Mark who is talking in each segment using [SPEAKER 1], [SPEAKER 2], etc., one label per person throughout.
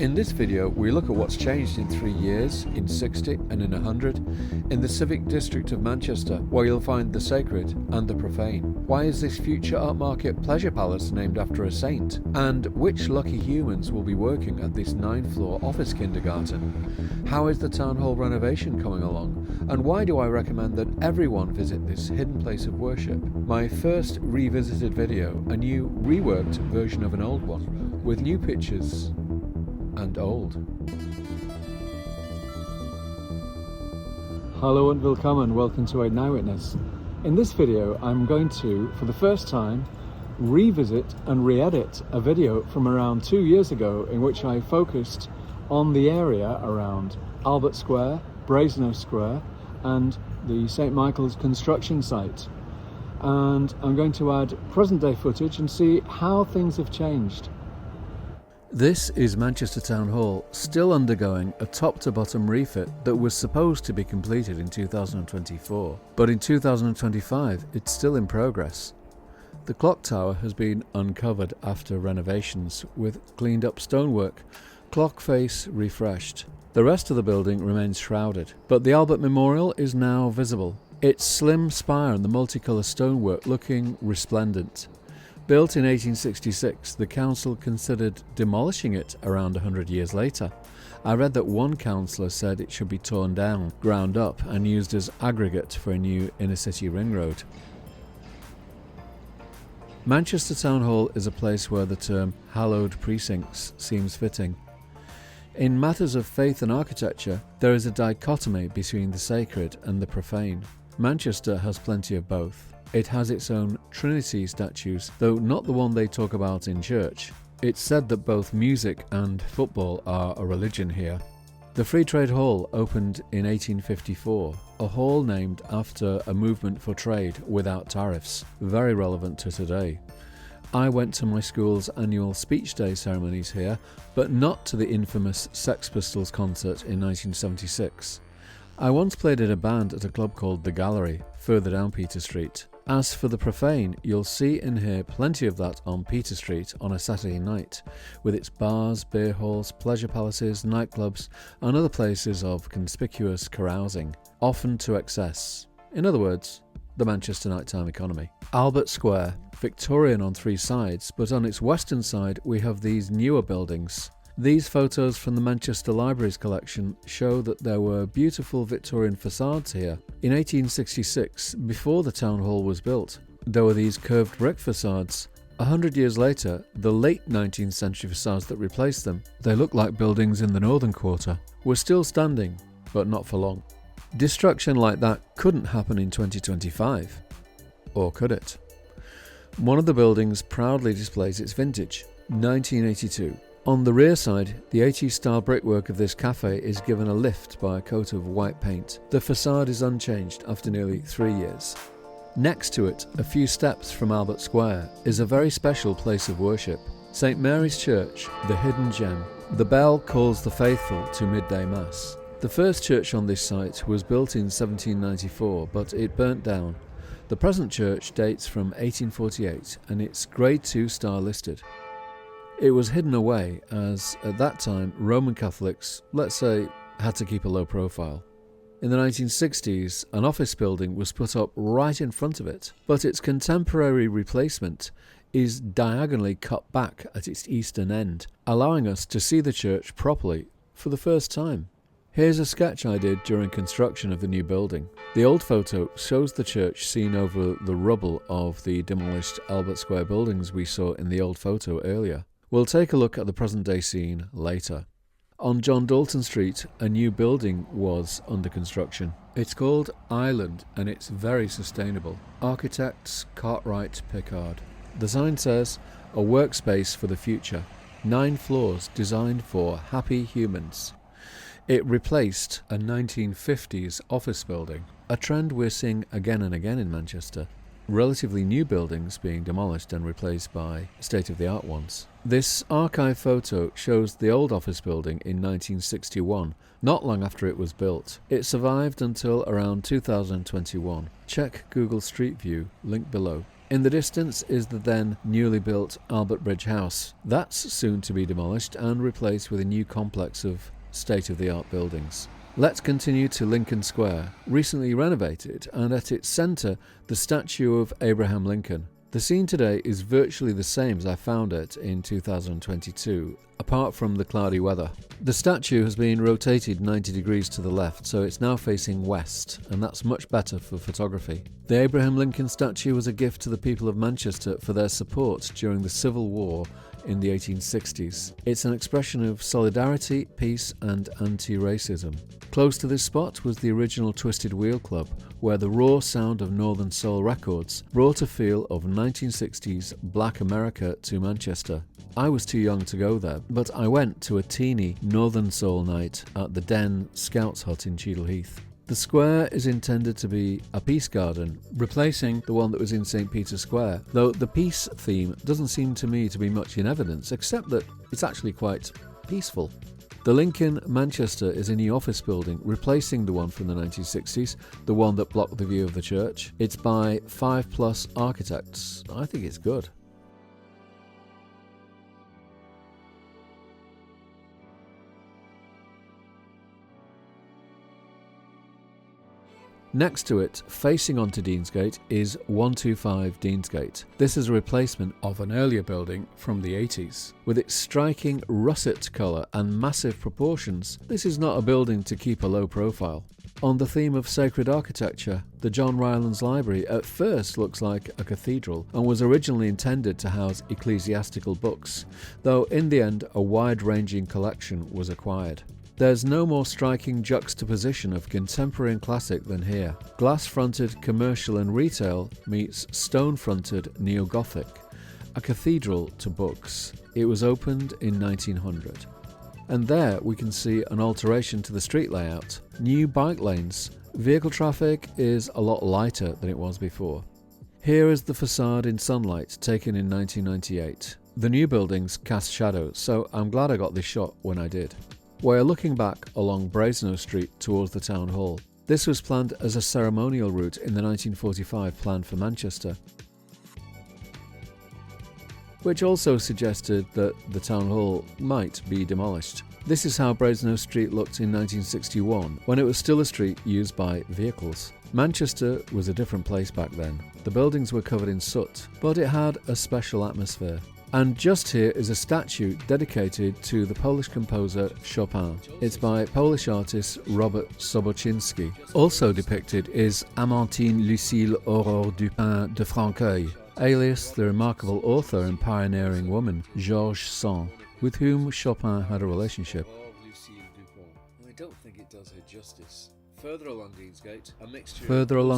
[SPEAKER 1] In this video, we look at what's changed in 3 years, in 60 and in 100, in the Civic district of Manchester, where you'll find the sacred and the profane. Why is this future art market pleasure palace named after a saint? And which lucky humans will be working at this 9-floor office kindergarten? How is the town hall renovation coming along? And why do I recommend that everyone visit this hidden place of worship? My first revisited video, a new reworked version of an old one, with new pictures and old.
[SPEAKER 2] Hello and welcome to AidanEyewitness. In this video I'm going to, for the first time, revisit and re-edit a video from around 2 years ago in which I focused on the area around Albert Square, Brazennose Square and the St Michael's construction site. And I'm going to add present day footage and see how things have changed.
[SPEAKER 1] This is Manchester Town Hall, still undergoing a top-to-bottom refit that was supposed to be completed in 2024, but in 2025 it's still in progress. The clock tower has been uncovered after renovations with cleaned up stonework, clock face refreshed. The rest of the building remains shrouded, but the Albert Memorial is now visible, its slim spire and the multicolour stonework looking resplendent. Built in 1866, the council considered demolishing it around 100 years later. I read that one councillor said it should be torn down, ground up and used as aggregate for a new inner-city ring road. Manchester Town Hall is a place where the term hallowed precincts seems fitting. In matters of faith and architecture, there is a dichotomy between the sacred and the profane. Manchester has plenty of both. It has its own Trinity Statues, though not the one they talk about in church. It's said that both music and football are a religion here. The Free Trade Hall opened in 1854, a hall named after a movement for trade without tariffs, very relevant to today. I went to my school's annual speech day ceremonies here, but not to the infamous Sex Pistols concert in 1976. I once played in a band at a club called The Gallery, further down Peter Street. As for the profane, you'll see and hear plenty of that on Peter Street on a Saturday night, with its bars, beer halls, pleasure palaces, nightclubs and other places of conspicuous carousing, often to excess. In other words, the Manchester nighttime economy. Albert Square, Victorian on 3 sides, but on its western side we have these newer buildings. These photos from the Manchester Library's collection show that there were beautiful Victorian facades here. In 1866, before the town hall was built, there were these curved brick facades. 100 years later, the late 19th century facades that replaced them, they look like buildings in the northern quarter, were still standing, but not for long. Destruction like that couldn't happen in 2025. Or could it? One of the buildings proudly displays its vintage, 1982. On the rear side, the 80s style brickwork of this cafe is given a lift by a coat of white paint. The facade is unchanged after nearly 3 years. Next to it, a few steps from Albert Square, is a very special place of worship. St Mary's Church, the hidden gem. The bell calls the faithful to midday mass. The first church on this site was built in 1794, but it burnt down. The present church dates from 1848 and it's Grade 2 star listed. It was hidden away as, at that time, Roman Catholics, let's say, had to keep a low profile. In the 1960s, an office building was put up right in front of it, but its contemporary replacement is diagonally cut back at its eastern end, allowing us to see the church properly for the first time. Here's a sketch I did during construction of the new building. The old photo shows the church seen over the rubble of the demolished Albert Square buildings we saw in the old photo earlier. We'll take a look at the present day scene later. On John Dalton Street, a new building was under construction. It's called Island and it's very sustainable. Architects Cartwright Pickard. The sign says, a workspace for the future. 9 floors designed for happy humans. It replaced a 1950s office building, a trend we're seeing again and again in Manchester. Relatively new buildings being demolished and replaced by state-of-the-art ones. This archive photo shows the old office building in 1961, not long after it was built. It survived until around 2021. Check Google Street View, link below. In the distance is the then newly built Albert Bridge House. That's soon to be demolished and replaced with a new complex of state-of-the-art buildings. Let's continue to Lincoln Square, recently renovated, and at its centre, the statue of Abraham Lincoln. The scene today is virtually the same as I found it in 2022, apart from the cloudy weather. The statue has been rotated 90 degrees to the left, so it's now facing west, and that's much better for photography. The Abraham Lincoln statue was a gift to the people of Manchester for their support during the Civil War in the 1860s. It's an expression of solidarity, peace, and anti-racism. Close to this spot was the original Twisted Wheel Club, where the raw sound of Northern Soul records brought a feel of 1960s Black America to Manchester. I was too young to go there, but I went to a teeny Northern Soul night at the Den Scouts Hut in Cheadle Heath. The square is intended to be a peace garden, replacing the one that was in St. Peter's Square, though the peace theme doesn't seem to me to be much in evidence, except that it's actually quite peaceful. The Lincoln Manchester is a new office building, replacing the one from the 1960s, the one that blocked the view of the church. It's by 5+ architects. I think it's good. Next to it, facing onto Deansgate, is 125 Deansgate. This is a replacement of an earlier building from the 80s. With its striking russet colour and massive proportions, this is not a building to keep a low profile. On the theme of sacred architecture, the John Rylands Library at first looks like a cathedral and was originally intended to house ecclesiastical books, though in the end a wide-ranging collection was acquired. There's no more striking juxtaposition of contemporary and classic than here. Glass-fronted commercial and retail meets stone-fronted neo-Gothic. A cathedral to books. It was opened in 1900. And there we can see an alteration to the street layout. New bike lanes. Vehicle traffic is a lot lighter than it was before. Here is the facade in sunlight taken in 1998. The new buildings cast shadows, so I'm glad I got this shot when I did. We're looking back along Brazennose Street towards the town hall. This was planned as a ceremonial route in the 1945 plan for Manchester, which also suggested that the town hall might be demolished. This is how Brazennose Street looked in 1961, when it was still a street used by vehicles. Manchester was a different place back then. The buildings were covered in soot, but it had a special atmosphere. And just here is a statue dedicated to the Polish composer Chopin. It's by Polish artist Robert Sobocinski. Also depicted is Amantine Lucille Aurore Dupin de Franqueuil, alias the remarkable author and pioneering woman Georges Sand, with whom Chopin had a relationship. I don't think it does her justice. Further along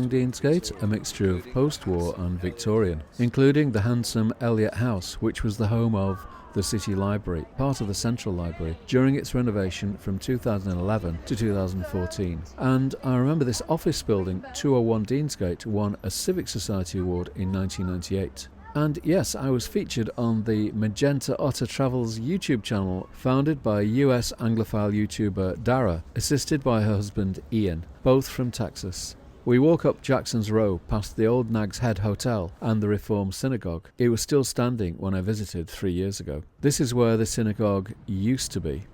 [SPEAKER 1] Deansgate, a mixture of post-war and Victorian, including the handsome Elliott House, which was the home of the City Library, part of the Central Library, during its renovation from 2011 to 2014. And I remember this office building, 201 Deansgate, won a Civic Society Award in 1998. And yes, I was featured on the Magenta Otter Travels YouTube channel, founded by US Anglophile YouTuber Dara, assisted by her husband Ian, both from Texas. We walk up Jackson's Row past the old Nag's Head Hotel and the Reformed Synagogue. It was still standing when I visited 3 years ago. This is where the synagogue used to be.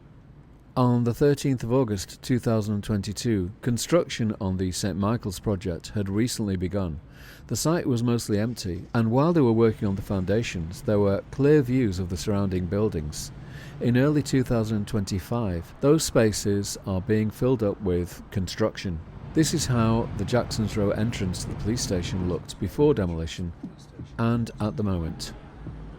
[SPEAKER 1] On the 13th of August 2022, construction on the St. Michael's project had recently begun. The site was mostly empty, and while they were working on the foundations, there were clear views of the surrounding buildings. In early 2025, those spaces are being filled up with construction. This is how the Jackson's Row entrance to the police station looked before demolition and at the moment.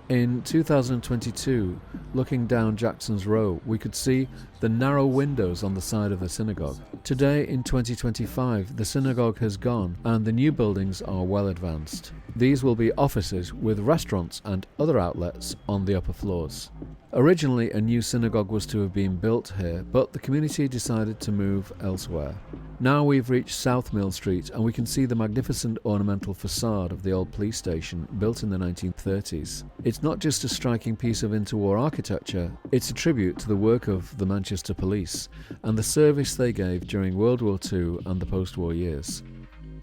[SPEAKER 1] In 2022, looking down Jackson's Row, we could see the narrow windows on the side of the synagogue. Today, in 2025, the synagogue has gone and the new buildings are well advanced. These will be offices with restaurants and other outlets on the upper floors. Originally, a new synagogue was to have been built here, but the community decided to move elsewhere. Now we've reached South Mill Street and we can see the magnificent ornamental facade of the old police station built in the 1930s. It's not just a striking piece of interwar architecture, it's a tribute to the work of the Manchester Police and the service they gave during World War II and the post-war years.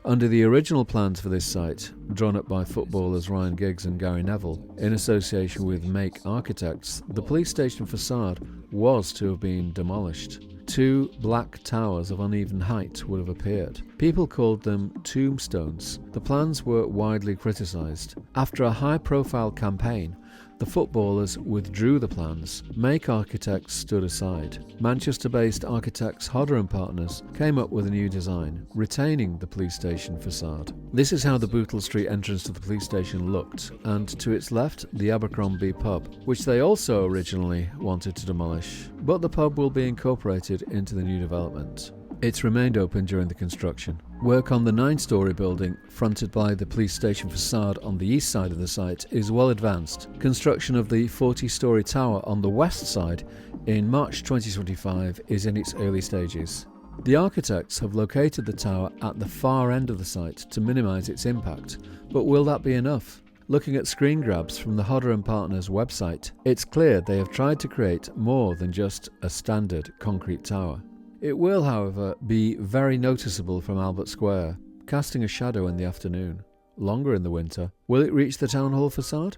[SPEAKER 1] Under the original plans for this site, drawn up by footballers Ryan Giggs and Gary Neville, in association with Make Architects, the police station facade was to have been demolished. 2 black towers of uneven height would have appeared. People called them tombstones. The plans were widely criticised. After a high-profile campaign, the footballers withdrew the plans. Make Architects stood aside. Manchester-based architects Otter & Partners came up with a new design, retaining the police station facade. This is how the Bootle Street entrance to the police station looked, and to its left, the Abercrombie pub, which they also originally wanted to demolish, but the pub will be incorporated into the new development. It's remained open during the construction. Work on the 9-storey building, fronted by the police station facade on the east side of the site, is well advanced. Construction of the 40-storey tower on the west side in March 2025 is in its early stages. The architects have located the tower at the far end of the site to minimise its impact, but will that be enough? Looking at screen grabs from the Otter & Partners website, it's clear they have tried to create more than just a standard concrete tower. It will, however, be very noticeable from Albert Square, casting a shadow in the afternoon. Longer in the winter. Will it reach the Town Hall facade?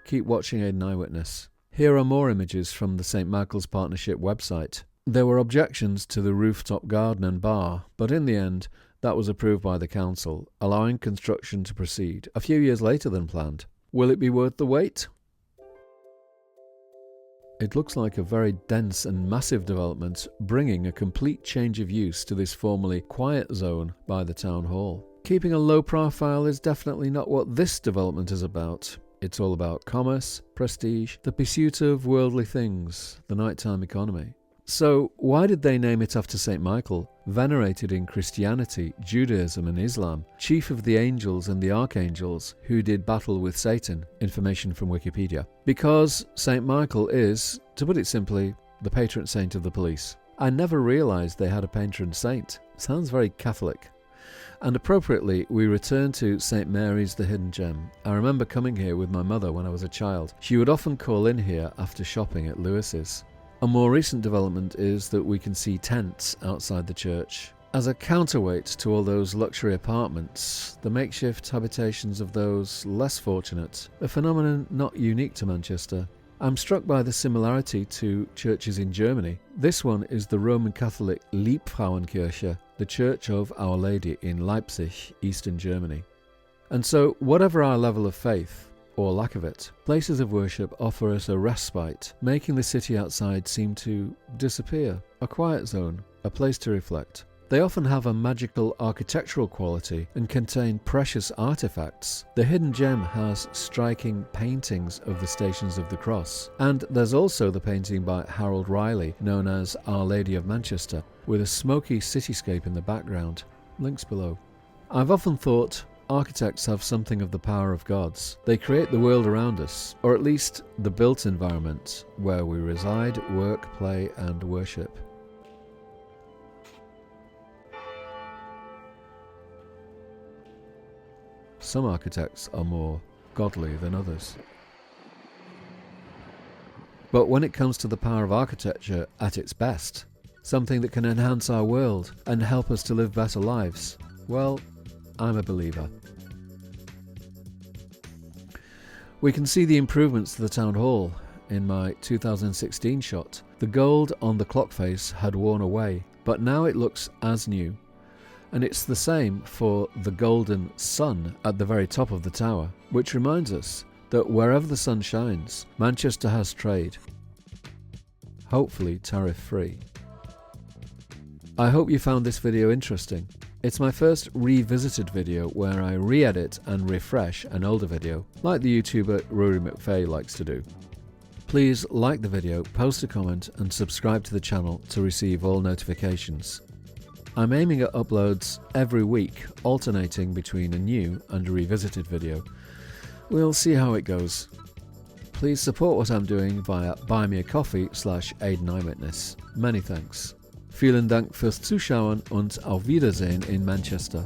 [SPEAKER 1] Keep watching AidanEyewitness. Here are more images from the St Michael's Partnership website. There were objections to the rooftop garden and bar, but in the end, that was approved by the council, allowing construction to proceed a few years later than planned. Will it be worth the wait? It looks like a very dense and massive development, bringing a complete change of use to this formerly quiet zone by the town hall. Keeping a low profile is definitely not what this development is about. It's all about commerce, prestige, the pursuit of worldly things, the nighttime economy. So why did they name it after St. Michael, venerated in Christianity, Judaism and Islam, chief of the angels and the archangels who did battle with Satan? Information from Wikipedia. Because St. Michael is, to put it simply, the patron saint of the police. I never realised they had a patron saint. Sounds very Catholic. And appropriately, we return to St. Mary's the Hidden Gem. I remember coming here with my mother when I was a child. She would often call in here after shopping at Lewis's. A more recent development is that we can see tents outside the church. As a counterweight to all those luxury apartments, the makeshift habitations of those less fortunate, a phenomenon not unique to Manchester. I'm struck by the similarity to churches in Germany. This one is the Roman Catholic Liebfrauenkirche, the Church of Our Lady in Leipzig, Eastern Germany. And so, whatever our level of faith, or lack of it, places of worship offer us a respite, making the city outside seem to disappear. A quiet zone, a place to reflect. They often have a magical architectural quality and contain precious artifacts. The Hidden Gem has striking paintings of the Stations of the Cross. And there's also the painting by Harold Riley, known as Our Lady of Manchester, with a smoky cityscape in the background. Links below. I've often thought architects have something of the power of gods. They create the world around us, or at least the built environment where we reside, work, play and worship. Some architects are more godly than others. But when it comes to the power of architecture at its best, something that can enhance our world and help us to live better lives, well, I'm a believer. We can see the improvements to the town hall in my 2016 shot. The gold on the clock face had worn away, but now it looks as new. And it's the same for the golden sun at the very top of the tower, which reminds us that wherever the sun shines, Manchester has trade. Hopefully tariff-free. I hope you found this video interesting. It's my first revisited video where I re-edit and refresh an older video, like the YouTuber Ruaridh MacVeigh likes to do. Please like the video, post a comment and subscribe to the channel to receive all notifications. I'm aiming at uploads every week, alternating between a new and a revisited video. We'll see how it goes. Please support what I'm doing via buymeacoffee/AidanEyewitness. Many thanks. Vielen Dank fürs Zuschauen und auf Wiedersehen in Manchester.